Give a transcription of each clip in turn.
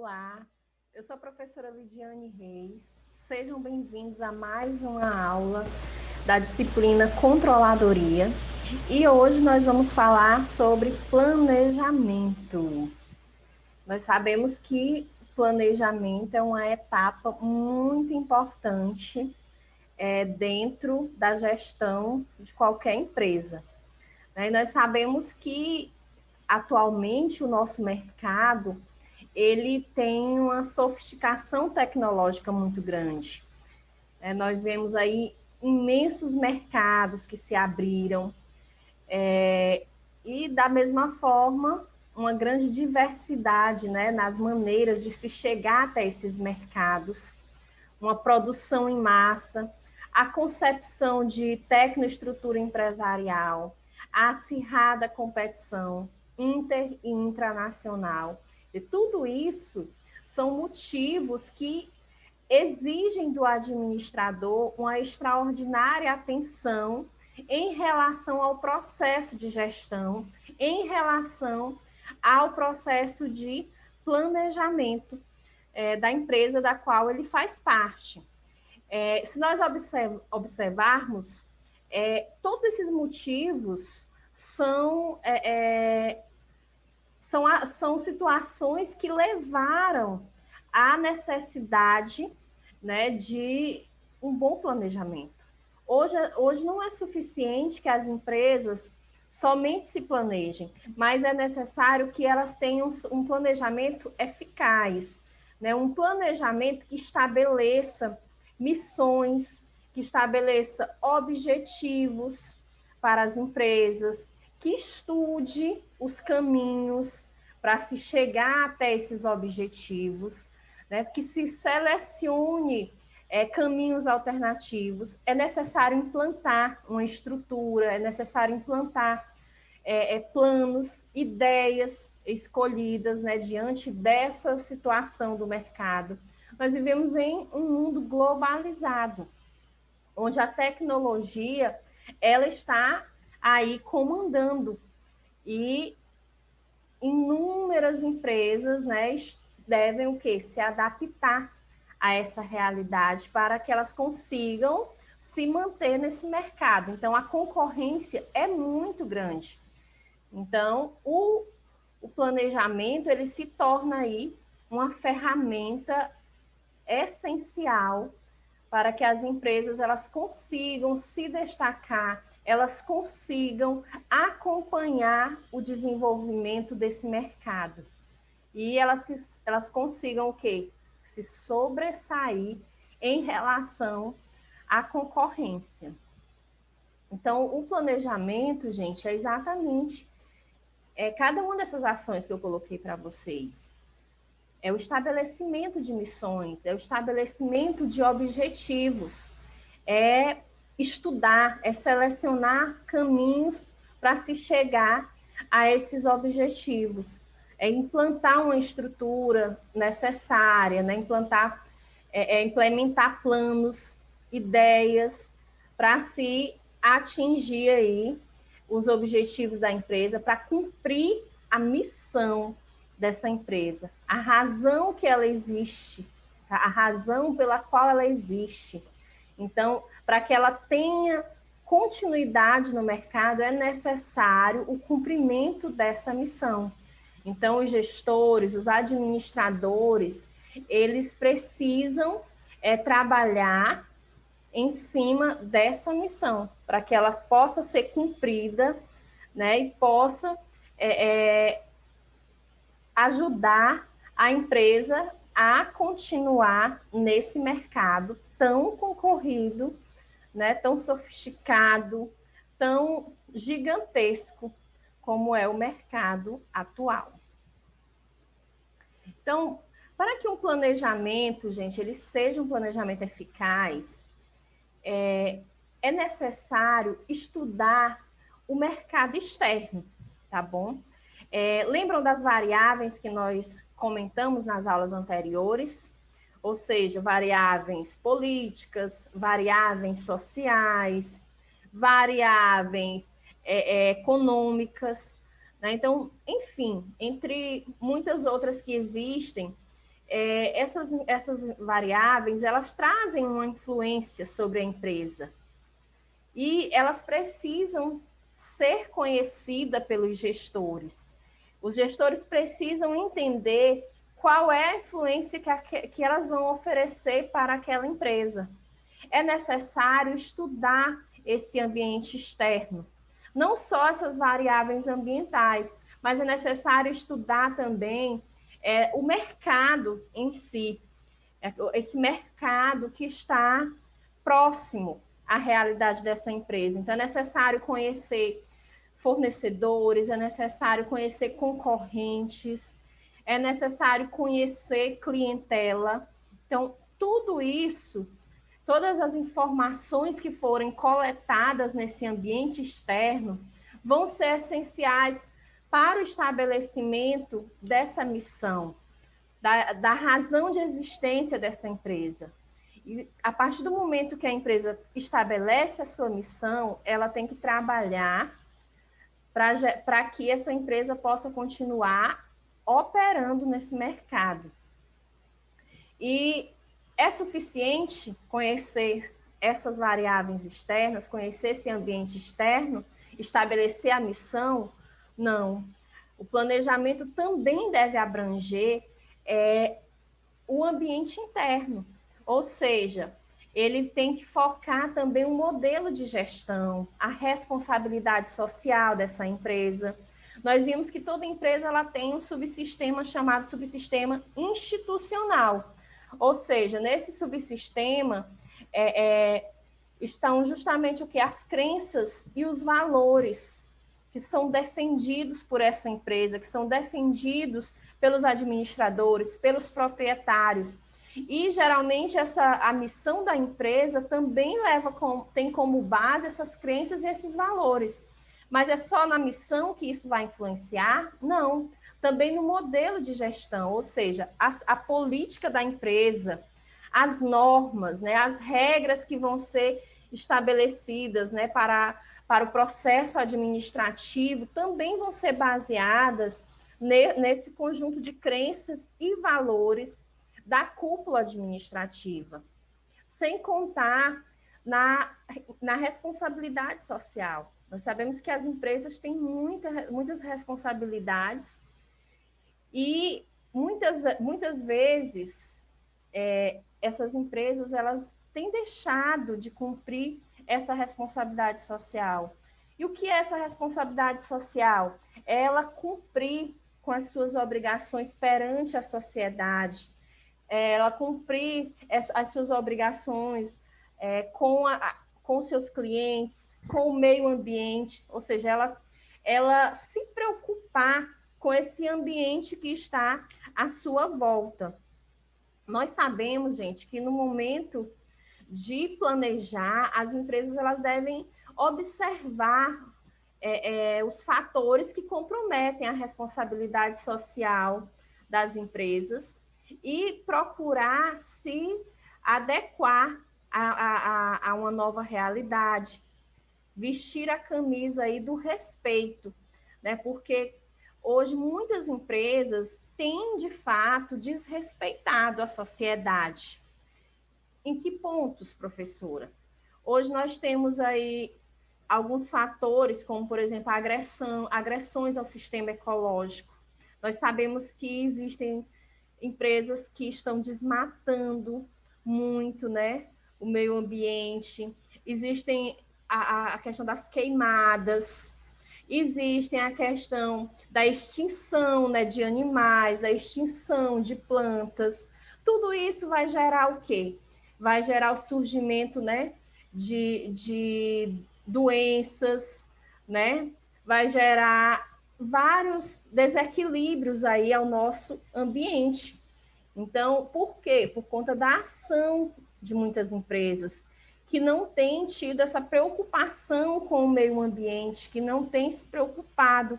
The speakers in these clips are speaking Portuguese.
Olá, eu sou a professora Lidiane Reis. Sejam bem-vindos a mais uma aula da disciplina Controladoria. E hoje nós vamos falar sobre planejamento. Nós sabemos que planejamento é uma etapa muito importante dentro da gestão de qualquer empresa. E nós sabemos que atualmente o nosso mercado ele tem uma sofisticação tecnológica muito grande. Nós vemos aí imensos mercados que se abriram e, da mesma forma, uma grande diversidade, nas maneiras de se chegar até esses mercados, uma produção em massa, a concepção de tecnoestrutura empresarial, a acirrada competição inter e intranacional. E tudo isso são motivos que exigem do administrador uma extraordinária atenção em relação ao processo de gestão, em relação ao processo de planejamento da empresa da qual ele faz parte. Se nós observarmos, todos esses motivos são situações que levaram à necessidade de um bom planejamento. Hoje não é suficiente que as empresas somente se planejem, mas é necessário que elas tenham um planejamento eficaz, um planejamento que estabeleça missões, que estabeleça objetivos para as empresas, que estude os caminhos para se chegar até esses objetivos, que se selecione caminhos alternativos. É necessário implantar uma estrutura, é necessário implantar planos, ideias escolhidas diante dessa situação do mercado. Nós vivemos em um mundo globalizado, onde a tecnologia ela está aí comandando e inúmeras empresas devem o quê? Se adaptar a essa realidade para que elas consigam se manter nesse mercado. Então, a concorrência é muito grande. Então, o planejamento ele se torna aí uma ferramenta essencial para que as empresas elas consigam se destacar, elas consigam acompanhar o desenvolvimento desse mercado. E elas consigam o quê? Se sobressair em relação à concorrência. Então, o planejamento, gente, é exatamente cada uma dessas ações que eu coloquei para vocês. É o estabelecimento de missões, é o estabelecimento de objetivos, é estudar, é selecionar caminhos para se chegar a esses objetivos, é implantar uma estrutura necessária, implementar planos, ideias para se atingir aí os objetivos da empresa, para cumprir a missão dessa empresa, a razão que ela existe, a razão pela qual ela existe. Então, para que ela tenha continuidade no mercado, é necessário o cumprimento dessa missão. Então, os gestores, os administradores, eles precisam trabalhar em cima dessa missão, para que ela possa ser cumprida, e possa ajudar a empresa a continuar nesse mercado tão concorrido, tão sofisticado, tão gigantesco como é o mercado atual. Então, para que um planejamento, gente, ele seja um planejamento eficaz, é necessário estudar o mercado externo, tá bom? Lembram das variáveis que nós comentamos nas aulas anteriores? Ou seja, variáveis políticas, variáveis sociais, variáveis econômicas, Então, enfim, entre muitas outras que existem, essas variáveis, elas trazem uma influência sobre a empresa e elas precisam ser conhecidas pelos gestores. Os gestores precisam entender qual é a influência que elas vão oferecer para aquela empresa. É necessário estudar esse ambiente externo, não só essas variáveis ambientais, mas é necessário estudar também o mercado em si, esse mercado que está próximo à realidade dessa empresa. Então, é necessário conhecer fornecedores, é necessário conhecer concorrentes, é necessário conhecer clientela. Então, tudo isso, todas as informações que forem coletadas nesse ambiente externo vão ser essenciais para o estabelecimento dessa missão, da razão de existência dessa empresa. E a partir do momento que a empresa estabelece a sua missão, ela tem que trabalhar para que essa empresa possa continuar operando nesse mercado. E é suficiente conhecer essas variáveis externas, conhecer esse ambiente externo, estabelecer a missão? Não. O planejamento também deve abranger o ambiente interno, ou seja, ele tem que focar também um modelo de gestão, a responsabilidade social dessa empresa. Nós vimos que toda empresa ela tem um subsistema chamado subsistema institucional, ou seja, nesse subsistema estão justamente o que? As crenças e os valores que são defendidos por essa empresa, que são defendidos pelos administradores, pelos proprietários. E, geralmente, a missão da empresa também tem como base essas crenças e esses valores. Mas é só na missão que isso vai influenciar? Não. Também no modelo de gestão, ou seja, a política da empresa, as normas, né, as regras que vão ser estabelecidas, né, para o processo administrativo, também vão ser baseadas nesse conjunto de crenças e valores da cúpula administrativa, sem contar na responsabilidade social. Nós sabemos que as empresas têm muitas responsabilidades e muitas vezes essas empresas elas têm deixado de cumprir essa responsabilidade social. E o que é essa responsabilidade social? É ela cumprir com as suas obrigações perante a sociedade, ela cumprir as suas obrigações com seus clientes, com o meio ambiente, ou seja, ela se preocupar com esse ambiente que está à sua volta. Nós sabemos, gente, que no momento de planejar, as empresas elas devem observar os fatores que comprometem a responsabilidade social das empresas e procurar se adequar a uma nova realidade, vestir a camisa aí do respeito, né? Porque hoje muitas empresas têm, de fato, desrespeitado a sociedade. Em que pontos, professora? Hoje nós temos aí alguns fatores, como, por exemplo, a agressões ao sistema ecológico. Nós sabemos que existem empresas que estão desmatando muito, né, o meio ambiente. Existem a questão das queimadas, existem a questão da extinção, né, de animais, a extinção de plantas. Tudo isso vai gerar o quê? Vai gerar o surgimento, né, de doenças, né? Vai gerar vários desequilíbrios aí ao nosso ambiente. Então, por quê? Por conta da ação de muitas empresas que não têm tido essa preocupação com o meio ambiente, que não têm se preocupado,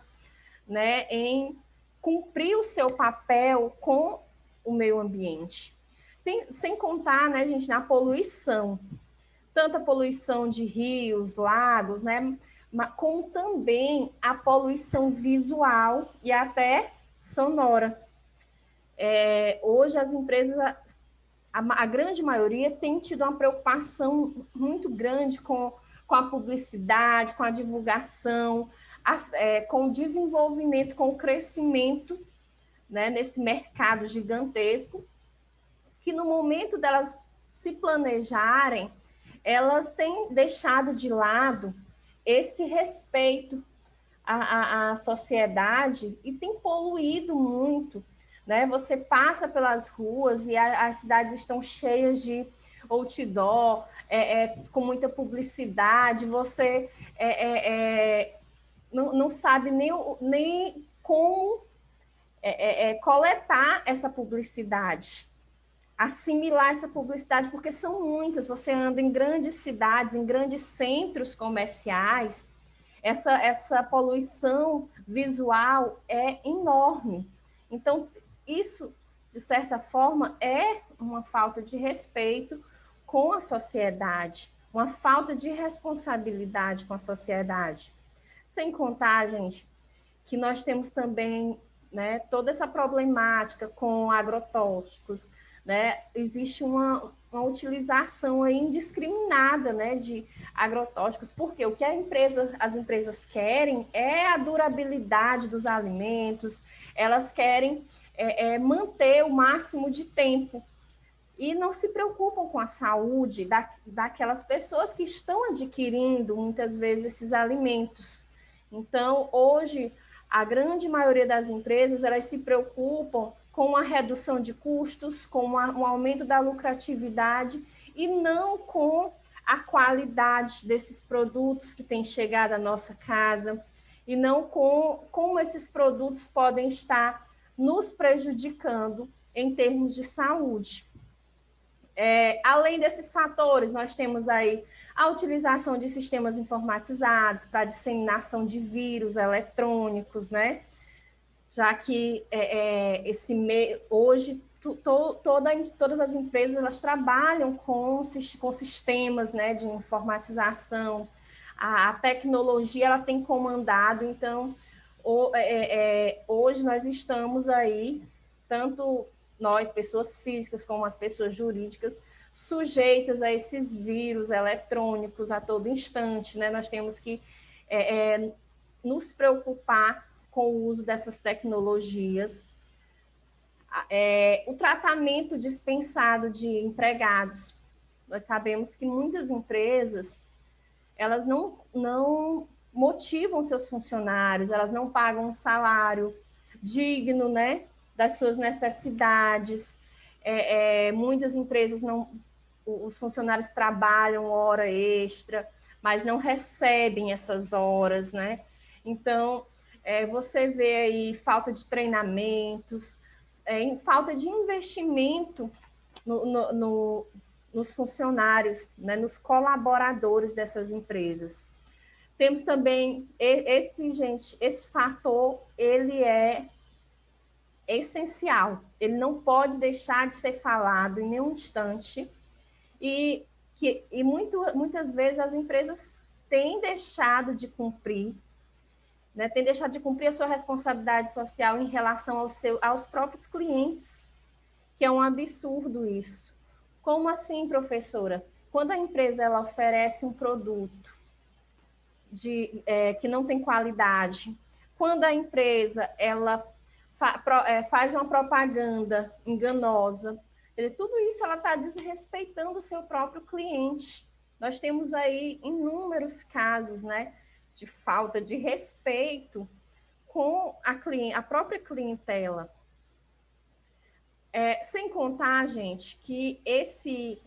né, em cumprir o seu papel com o meio ambiente. Sem contar, né, gente, na poluição. Tanta poluição de rios, lagos, né, como também a poluição visual e até sonora. Hoje as empresas, a grande maioria, tem tido uma preocupação muito grande com a publicidade, com a divulgação, com o desenvolvimento, com o crescimento, né, nesse mercado gigantesco, que no momento delas se planejarem, elas têm deixado de lado esse respeito à sociedade e tem poluído muito, né? Você passa pelas ruas e as cidades estão cheias de outdoor, com muita publicidade, você não sabe nem como coletar essa publicidade, assimilar essa publicidade, porque são muitas. Você anda em grandes cidades, em grandes centros comerciais, essa poluição visual é enorme. Então, isso, de certa forma, é uma falta de respeito com a sociedade, uma falta de responsabilidade com a sociedade. Sem contar, gente, que nós temos também, né, toda essa problemática com agrotóxicos, né? Existe uma utilização aí indiscriminada, né, de agrotóxicos, porque o que as empresas querem é a durabilidade dos alimentos, elas querem manter o máximo de tempo e não se preocupam com a saúde daquelas pessoas que estão adquirindo muitas vezes esses alimentos. Então, hoje, a grande maioria das empresas, elas se preocupam com a redução de custos, com um aumento da lucratividade e não com a qualidade desses produtos que têm chegado à nossa casa e não com como esses produtos podem estar nos prejudicando em termos de saúde. Além desses fatores, nós temos aí a utilização de sistemas informatizados para disseminação de vírus eletrônicos, né? Já que hoje todas as empresas elas trabalham com sistemas, né, de informatização. A tecnologia ela tem comandado, então hoje nós estamos aí, tanto nós, pessoas físicas, como as pessoas jurídicas, sujeitas a esses vírus eletrônicos a todo instante, né? Nós temos que nos preocupar com o uso dessas tecnologias. O tratamento dispensado de empregados. Nós sabemos que muitas empresas, elas não motivam seus funcionários, elas não pagam um salário digno, né, das suas necessidades. Muitas empresas os funcionários trabalham hora extra, mas não recebem essas horas, né? Então, você vê aí falta de treinamentos, falta de investimento nos funcionários, né, nos colaboradores dessas empresas. Temos também esse fator, ele é essencial, ele não pode deixar de ser falado em nenhum instante, e muitas vezes as empresas têm deixado de cumprir, né, têm deixado de cumprir a sua responsabilidade social em relação aos próprios clientes, que é um absurdo isso. Como assim, professora? Quando a empresa ela oferece um produto que não tem qualidade, quando a empresa ela faz uma propaganda enganosa, tudo isso ela está desrespeitando o seu próprio cliente. Nós temos aí inúmeros casos, né, de falta de respeito com a própria clientela. Sem contar, gente, que esse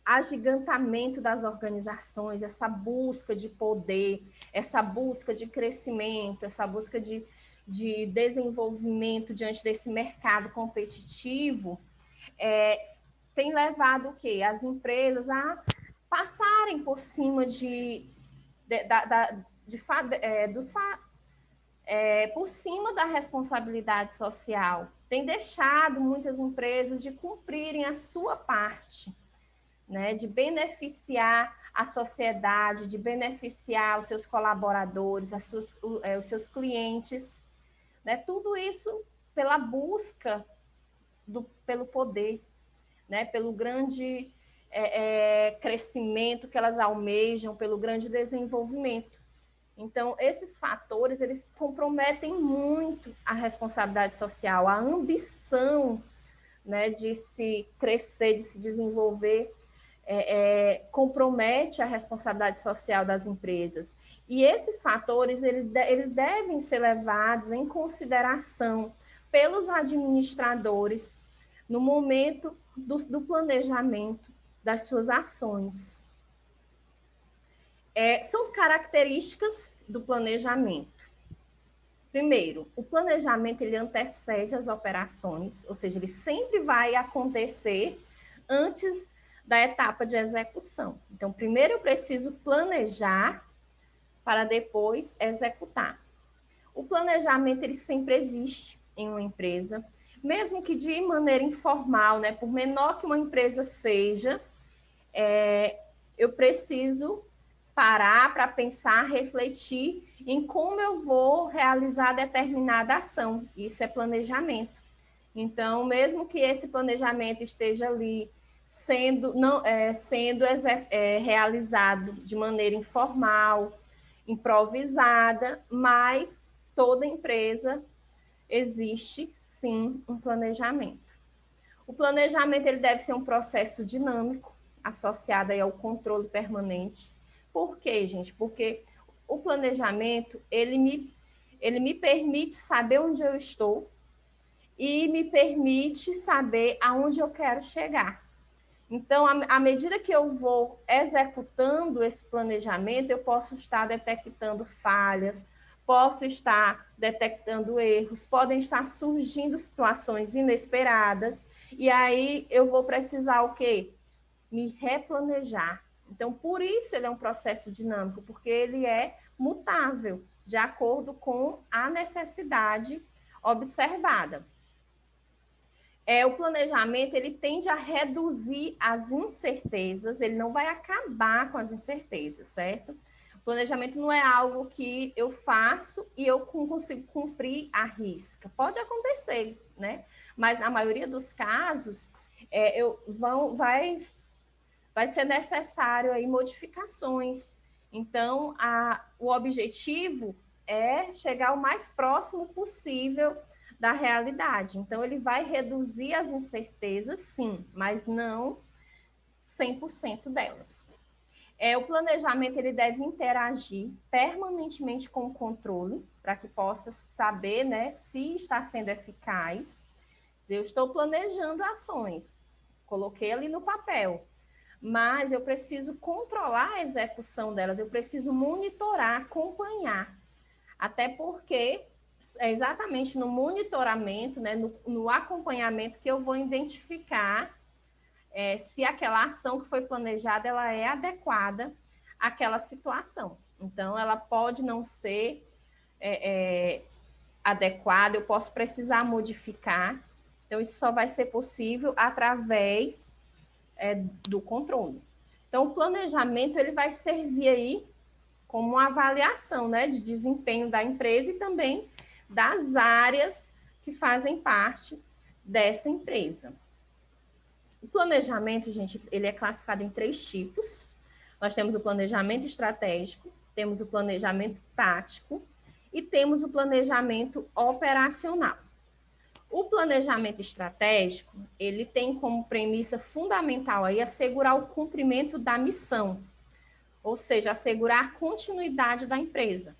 agigantamento das organizações, essa busca de poder, essa busca de crescimento, essa busca de desenvolvimento diante desse mercado competitivo, tem levado o quê? As empresas a passarem por cima por cima da responsabilidade social. Tem deixado muitas empresas de cumprirem a sua parte, né, de beneficiar a sociedade, de beneficiar os seus colaboradores, os seus clientes, né, tudo isso pela busca pelo poder, né? Pelo grande crescimento que elas almejam, pelo grande desenvolvimento. Então, esses fatores, eles comprometem muito a responsabilidade social, a ambição, né, de se crescer, de se desenvolver, compromete a responsabilidade social das empresas. E esses fatores, eles devem ser levados em consideração pelos administradores no momento do planejamento das suas ações. São características do planejamento. Primeiro, o planejamento ele antecede as operações, ou seja, ele sempre vai acontecer antes da etapa de execução. Então, primeiro eu preciso planejar para depois executar. O planejamento ele sempre existe em uma empresa, mesmo que de maneira informal, né? Por menor que uma empresa seja, eu preciso parar para pensar, refletir em como eu vou realizar determinada ação. Isso é planejamento. Então, mesmo que esse planejamento esteja ali sendo realizado de maneira informal, improvisada, mas toda empresa existe sim um planejamento. O planejamento ele deve ser um processo dinâmico, associado aí ao controle permanente. Por quê, gente? Porque o planejamento ele me permite saber onde eu estou e me permite saber aonde eu quero chegar. Então, à medida que eu vou executando esse planejamento, eu posso estar detectando falhas, posso estar detectando erros, podem estar surgindo situações inesperadas, e aí eu vou precisar o quê? Me replanejar. Então, por isso ele é um processo dinâmico, porque ele é mutável, de acordo com a necessidade observada. O planejamento ele tende a reduzir as incertezas, ele não vai acabar com as incertezas, certo? O planejamento não é algo que eu faço e eu consigo cumprir à risca. Pode acontecer, né? Mas na maioria dos casos, vai ser necessário aí modificações. Então, o objetivo é chegar o mais próximo possível da realidade. Então, ele vai reduzir as incertezas, sim, mas não 100% delas. O planejamento ele deve interagir permanentemente com o controle, para que possa saber, né, se está sendo eficaz. Eu estou planejando ações, coloquei ali no papel, mas eu preciso controlar a execução delas, eu preciso monitorar, acompanhar, até porque é exatamente no monitoramento, né, no acompanhamento que eu vou identificar se aquela ação que foi planejada ela é adequada àquela situação. Então, ela pode não ser adequada, eu posso precisar modificar. Então, isso só vai ser possível através do controle. Então, o planejamento ele vai servir aí como uma avaliação, né, de desempenho da empresa e também das áreas que fazem parte dessa empresa. O planejamento, gente, ele é classificado em 3 tipos. Nós temos o planejamento estratégico, temos o planejamento tático e temos o planejamento operacional. O planejamento estratégico, ele tem como premissa fundamental aí assegurar o cumprimento da missão, ou seja, assegurar a continuidade da empresa.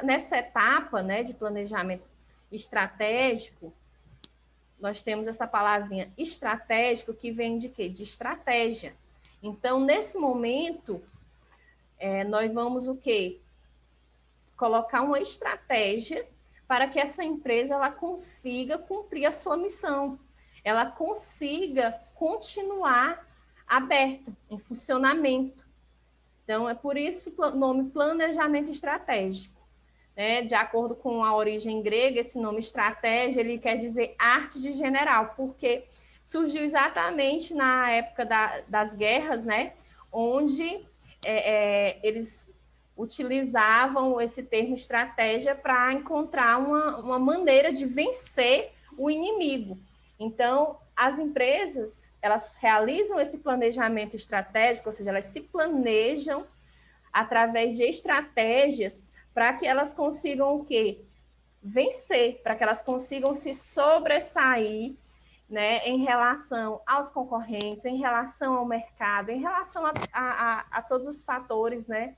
Nessa etapa, né, de planejamento estratégico, nós temos essa palavrinha estratégico que vem de quê? De estratégia. Então, nesse momento, nós vamos o quê? Colocar uma estratégia para que essa empresa ela consiga cumprir a sua missão, ela consiga continuar aberta, em funcionamento. Então, é por isso o nome planejamento estratégico. Né? De acordo com a origem grega, esse nome estratégia, ele quer dizer arte de general, porque surgiu exatamente na época das guerras, né? Onde eles utilizavam esse termo estratégia para encontrar uma maneira de vencer o inimigo. Então, as empresas, elas realizam esse planejamento estratégico, ou seja, elas se planejam através de estratégias para que elas consigam o quê? Vencer, para que elas consigam se sobressair, né, em relação aos concorrentes, em relação ao mercado, em relação a todos os fatores, né,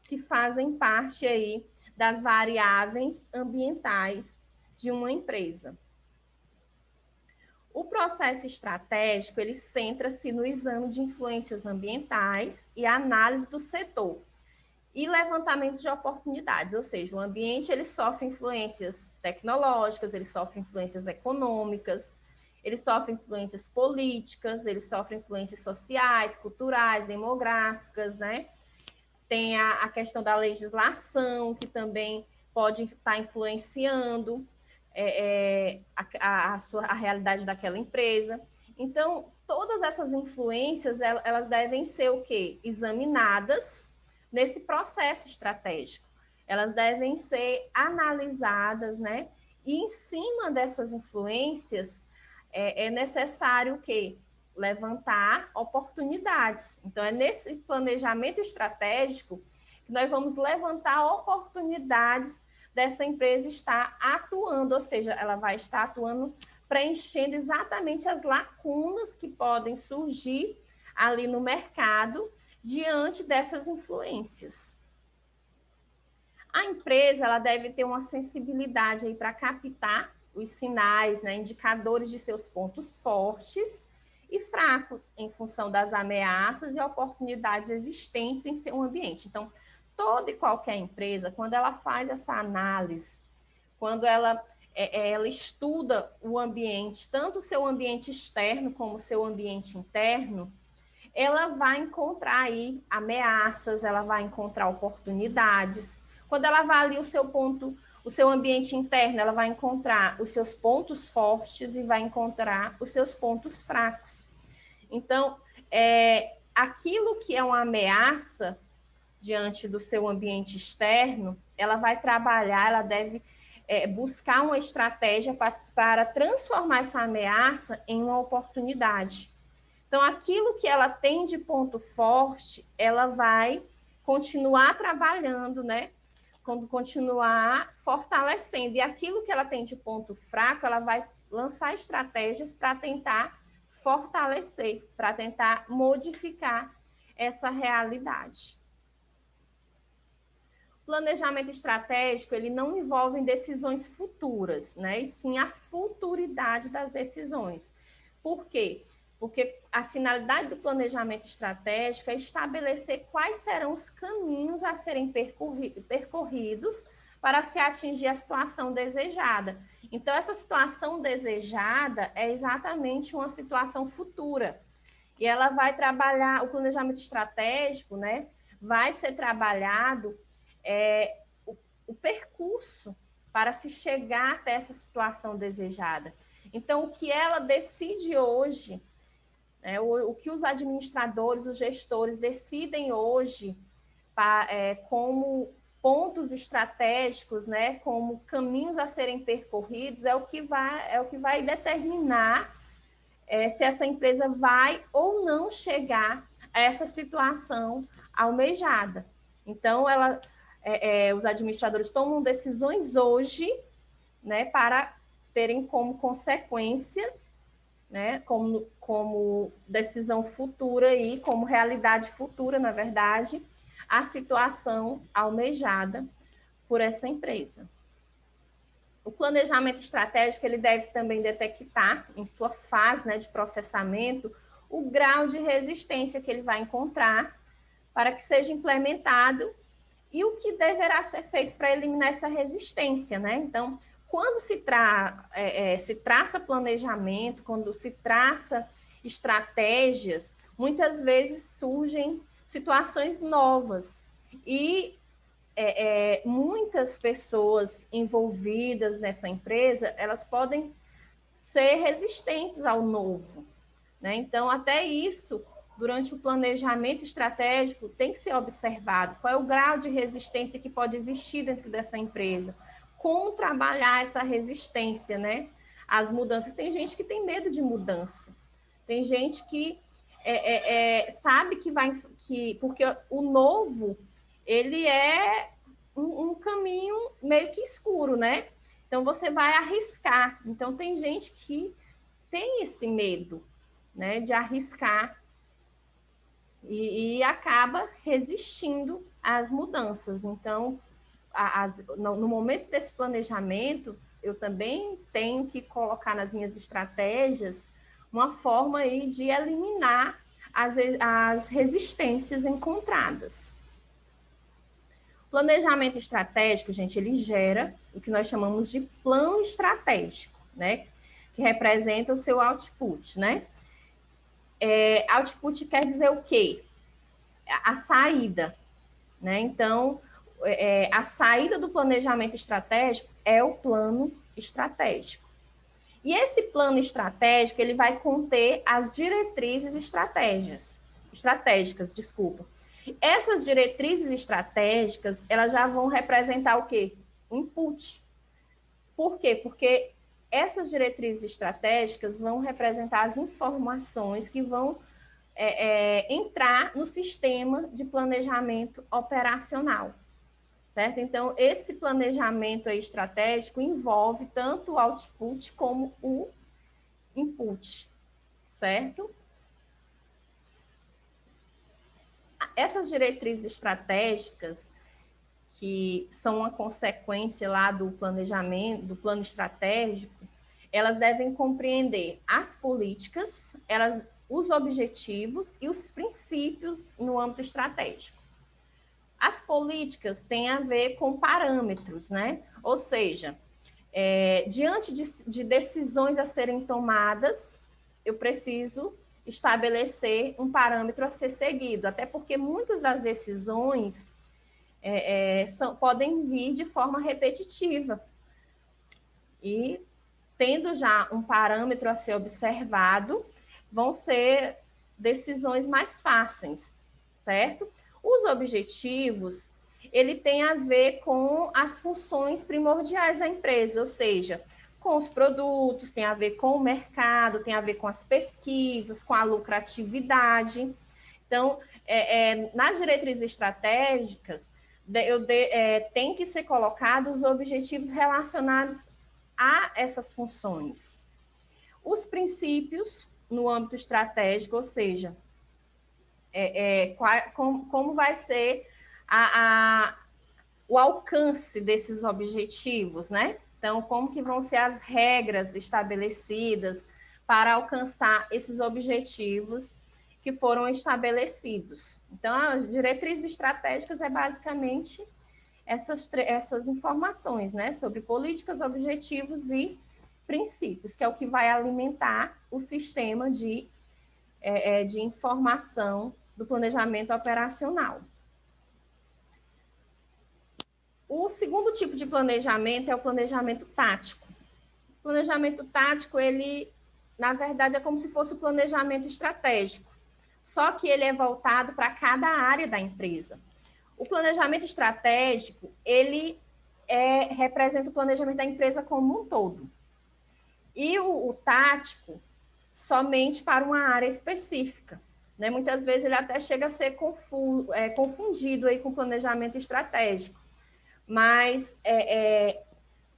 que fazem parte aí das variáveis ambientais de uma empresa. O processo estratégico, ele centra-se no exame de influências ambientais e análise do setor e levantamento de oportunidades, ou seja, o ambiente ele sofre influências tecnológicas, ele sofre influências econômicas, ele sofre influências políticas, ele sofre influências sociais, culturais, demográficas, né? Tem a questão da legislação, que também pode estar influenciando a realidade daquela empresa. Então, todas essas influências, elas devem ser o quê? Examinadas nesse processo estratégico. Elas devem ser analisadas, né? E em cima dessas influências, é necessário o quê? Levantar oportunidades. Então, é nesse planejamento estratégico que nós vamos levantar oportunidades dessa empresa estar atuando, ou seja, ela vai estar atuando preenchendo exatamente as lacunas que podem surgir ali no mercado diante dessas influências. A empresa ela deve ter uma sensibilidade aí para captar os sinais, né, indicadores de seus pontos fortes e fracos em função das ameaças e oportunidades existentes em seu ambiente. Então, toda e qualquer empresa, quando ela faz essa análise, quando ela estuda o ambiente, tanto o seu ambiente externo como o seu ambiente interno, ela vai encontrar aí ameaças, ela vai encontrar oportunidades. Quando ela avalia o seu ambiente interno, ela vai encontrar os seus pontos fortes e vai encontrar os seus pontos fracos. Então, aquilo que é uma ameaça diante do seu ambiente externo, ela vai trabalhar, ela deve buscar uma estratégia para transformar essa ameaça em uma oportunidade. Então, aquilo que ela tem de ponto forte, ela vai continuar trabalhando, né? Continuar fortalecendo. E aquilo que ela tem de ponto fraco, ela vai lançar estratégias para tentar fortalecer, para tentar modificar essa realidade. O planejamento estratégico, ele não envolve decisões futuras, né? E sim a futuridade das decisões. Por quê? Porque a finalidade do planejamento estratégico é estabelecer quais serão os caminhos a serem percorridos para se atingir a situação desejada. Então, essa situação desejada é exatamente uma situação futura. E ela vai trabalhar, o planejamento estratégico, né, vai ser trabalhado o percurso para se chegar até essa situação desejada. Então, o que ela decide hoje, o que os administradores, os gestores decidem hoje como pontos estratégicos, né, como caminhos a serem percorridos, é o que vai determinar se essa empresa vai ou não chegar a essa situação almejada. Então, os administradores tomam decisões hoje, né, para terem como consequência, né, como decisão futura e como realidade futura, na verdade, a situação almejada por essa empresa. O planejamento estratégico ele deve também detectar, em sua fase, né, de processamento, o grau de resistência que ele vai encontrar para que seja implementado e o que deverá ser feito para eliminar essa resistência, né? Então, quando se traça planejamento, quando se traça estratégias, muitas vezes surgem situações novas e muitas pessoas envolvidas nessa empresa, elas podem ser resistentes ao novo, né? Então, até isso durante o planejamento estratégico, tem que ser observado qual é o grau de resistência que pode existir dentro dessa empresa, como trabalhar essa resistência, né? As mudanças. Tem gente que tem medo de mudança, tem gente que sabe que vai, porque o novo, ele é um caminho meio que escuro, né? Então você vai arriscar. Então tem gente que tem esse medo, né, de arriscar e acaba resistindo às mudanças. Então, no momento desse planejamento, eu também tenho que colocar nas minhas estratégias uma forma aí de eliminar as resistências encontradas. O planejamento estratégico, gente, ele gera o que nós chamamos de plano estratégico, né? Que representa o seu output, né? Output quer dizer o quê? A saída, né? Então, a saída do planejamento estratégico é o plano estratégico. E esse plano estratégico, ele vai conter as diretrizes estratégicas, desculpa. Essas diretrizes estratégicas, elas já vão representar o quê? O input. Por quê? Porque essas diretrizes estratégicas vão representar as informações que vão entrar no sistema de planejamento operacional, certo? Então, esse planejamento estratégico envolve tanto o output como o input, certo? Essas diretrizes estratégicas, que são uma consequência lá do planejamento, do plano estratégico, elas devem compreender as políticas, os objetivos e os princípios no âmbito estratégico. As políticas têm a ver com parâmetros, né? Ou seja, diante de decisões a serem tomadas, eu preciso estabelecer um parâmetro a ser seguido, até porque muitas das decisões podem vir de forma repetitiva. E, tendo já um parâmetro a ser observado, vão ser decisões mais fáceis, certo? Os objetivos, ele tem a ver com as funções primordiais da empresa, ou seja, com os produtos, tem a ver com o mercado, tem a ver com as pesquisas, com a lucratividade. Então, nas diretrizes estratégicas, tem que ser colocados os objetivos relacionados a essas funções. Os princípios no âmbito estratégico, ou seja, como vai ser o alcance desses objetivos, né? Então, como que vão ser as regras estabelecidas para alcançar esses objetivos que foram estabelecidos. Então, as diretrizes estratégicas é basicamente essas informações, né? Sobre políticas, objetivos e princípios, que é o que vai alimentar o sistema de informação do planejamento operacional. O segundo tipo de planejamento é o planejamento tático. O planejamento tático, ele, na verdade, é como se fosse o planejamento estratégico, só que ele é voltado para cada área da empresa. O planejamento estratégico, ele representa o planejamento da empresa como um todo. E o tático, somente para uma área específica, né? Muitas vezes ele até chega a ser confundido aí com planejamento estratégico. Mas,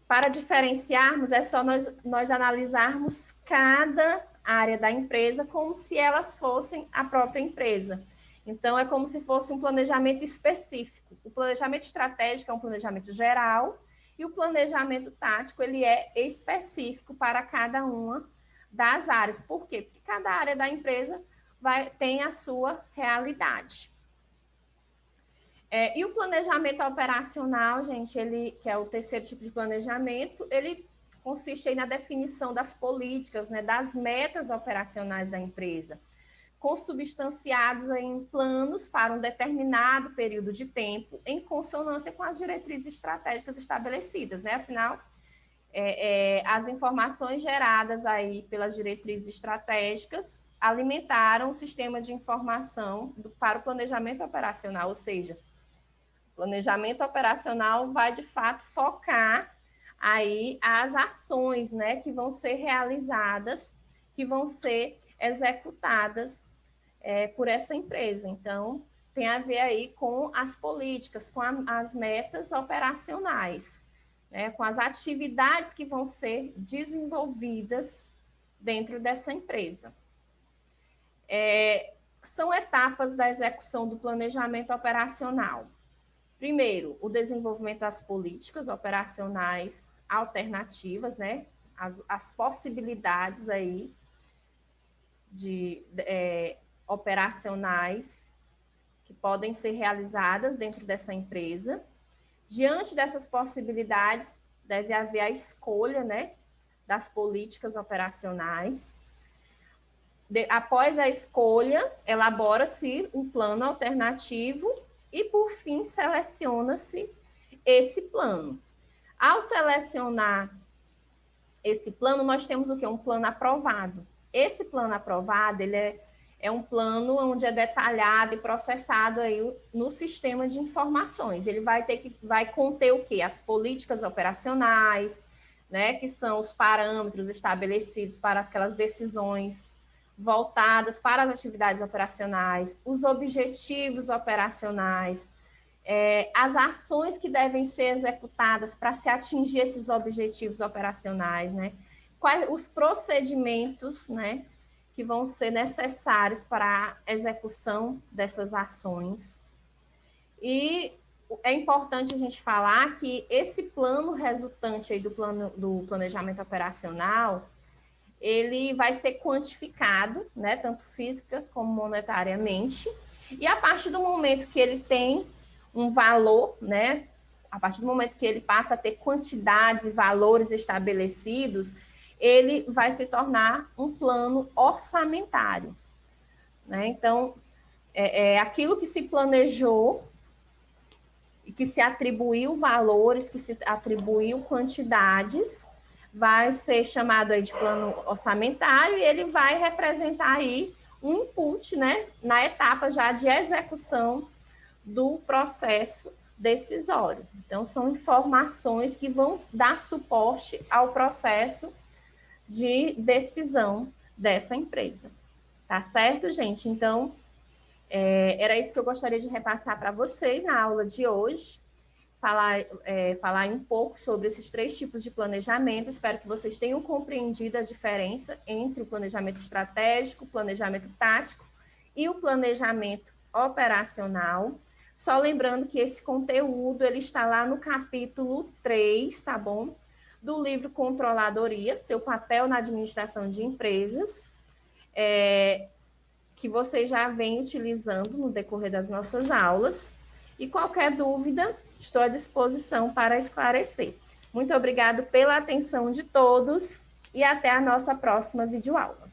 para diferenciarmos, é só nós analisarmos cada área da empresa como se elas fossem a própria empresa. Então, é como se fosse um planejamento específico. O planejamento estratégico é um planejamento geral e o planejamento tático, ele é específico para cada uma das áreas. Por quê? Porque cada área da empresa tem a sua realidade. E o planejamento operacional, gente, que é o terceiro tipo de planejamento, ele consiste aí na definição das políticas, né, das metas operacionais da empresa, consubstanciados em planos para um determinado período de tempo, em consonância com as diretrizes estratégicas estabelecidas, né? Afinal, as informações geradas aí pelas diretrizes estratégicas alimentaram o sistema de informação para o planejamento operacional, ou seja, o planejamento operacional vai, de fato, focar aí as ações, né, que vão ser realizadas, que vão ser executadas por essa empresa. Então, tem a ver aí com as políticas, com as metas operacionais, né, com as atividades que vão ser desenvolvidas dentro dessa empresa. São etapas da execução do planejamento operacional. Primeiro, o desenvolvimento das políticas operacionais alternativas, né? As possibilidades aí operacionais que podem ser realizadas dentro dessa empresa. Diante dessas possibilidades, deve haver a escolha, né, das políticas operacionais. Após a escolha, elabora-se um plano alternativo e, por fim, seleciona-se esse plano. Ao selecionar esse plano, nós temos o quê? Um plano aprovado. Esse plano aprovado, ele é um plano onde é detalhado e processado aí no sistema de informações. Ele vai conter o quê? As políticas operacionais, né, que são os parâmetros estabelecidos para aquelas decisões voltadas para as atividades operacionais, os objetivos operacionais, as ações que devem ser executadas para se atingir esses objetivos operacionais, né? Quais os procedimentos, né, que vão ser necessários para a execução dessas ações. E é importante a gente falar que esse plano resultante aí do planejamento operacional, ele vai ser quantificado, né, tanto física como monetariamente, e a partir do momento que ele tem um valor, né, a partir do momento que ele passa a ter quantidades e valores estabelecidos, ele vai se tornar um plano orçamentário, né? Então, aquilo que se planejou e que se atribuiu valores, que se atribuiu quantidades, vai ser chamado aí de plano orçamentário e ele vai representar aí um input, né, na etapa já de execução do processo decisório. Então, são informações que vão dar suporte ao processo de decisão dessa empresa. Tá certo, gente? Então, era isso que eu gostaria de repassar para vocês na aula de hoje. Falar um pouco sobre esses 3 tipos de planejamento. Espero que vocês tenham compreendido a diferença entre o planejamento estratégico, o planejamento tático e o planejamento operacional. Só lembrando que esse conteúdo ele está lá no capítulo 3, tá bom? Do livro Controladoria, seu papel na administração de empresas, que vocês já vêm utilizando no decorrer das nossas aulas. E qualquer dúvida, estou à disposição para esclarecer. Muito obrigado pela atenção de todos e até a nossa próxima videoaula.